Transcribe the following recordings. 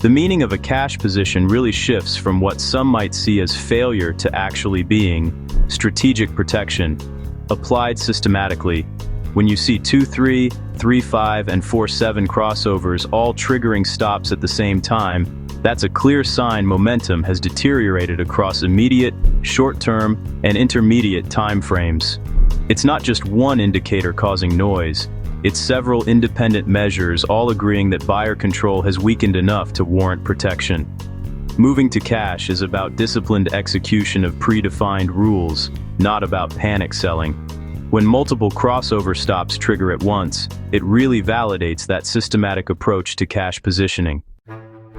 The meaning of a cash position really shifts from what some might see as failure to actually being strategic protection, applied systematically. When you see 2-3, 3-5, and 4-7 crossovers all triggering stops at the same time, that's a clear sign momentum has deteriorated across immediate, short-term, and intermediate time frames. It's not just one indicator causing noise, it's several independent measures all agreeing that buyer control has weakened enough to warrant protection. Moving to cash is about disciplined execution of predefined rules, not about panic selling. When multiple crossover stops trigger at once, it really validates that systematic approach to cash positioning.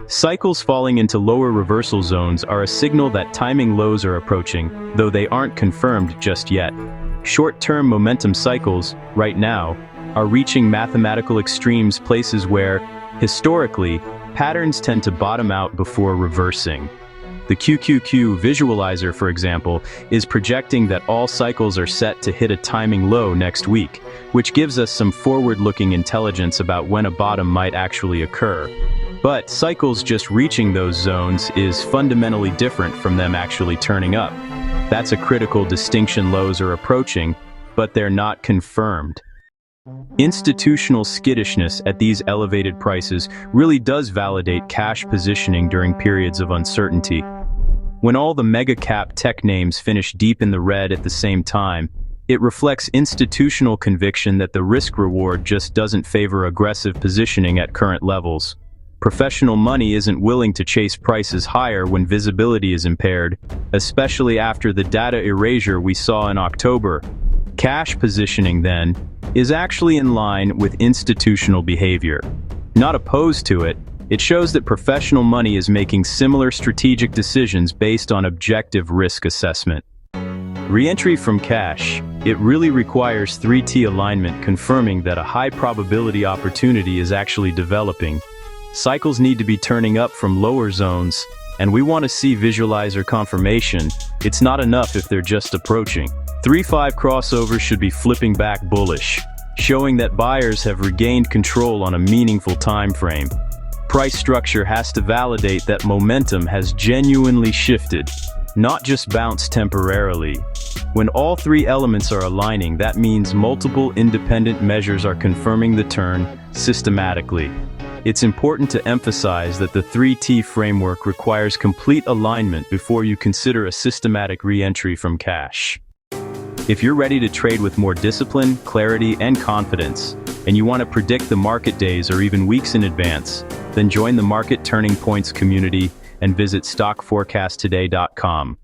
Cycles falling into lower reversal zones are a signal that timing lows are approaching, though they aren't confirmed just yet. Short-term momentum cycles, right now, are reaching mathematical extremes, places where, historically, patterns tend to bottom out before reversing. The QQQ visualizer, for example, is projecting that all cycles are set to hit a timing low next week, which gives us some forward-looking intelligence about when a bottom might actually occur. But cycles just reaching those zones is fundamentally different from them actually turning up. That's a critical distinction. Lows are approaching, but they're not confirmed. Institutional skittishness at these elevated prices really does validate cash positioning during periods of uncertainty. When all the mega-cap tech names finish deep in the red at the same time, it reflects institutional conviction that the risk-reward just doesn't favor aggressive positioning at current levels. Professional money isn't willing to chase prices higher when visibility is impaired, especially after the data erasure we saw in October. Cash positioning, then, is actually in line with institutional behavior. Not opposed to it, it shows that professional money is making similar strategic decisions based on objective risk assessment. Re-entry from cash. It really requires 3T alignment, confirming that a high probability opportunity is actually developing. Cycles need to be turning up from lower zones, and we want to see visualizer confirmation. It's not enough if they're just approaching. 3-5 crossovers should be flipping back bullish, showing that buyers have regained control on a meaningful time frame. Price structure has to validate that momentum has genuinely shifted, not just bounced temporarily. When all three elements are aligning, that means multiple independent measures are confirming the turn systematically. It's important to emphasize that the 3T framework requires complete alignment before you consider a systematic re-entry from cash. If you're ready to trade with more discipline, clarity, and confidence, and you want to predict the market days or even weeks in advance, then join the Market Turning Points community and visit stockforecasttoday.com.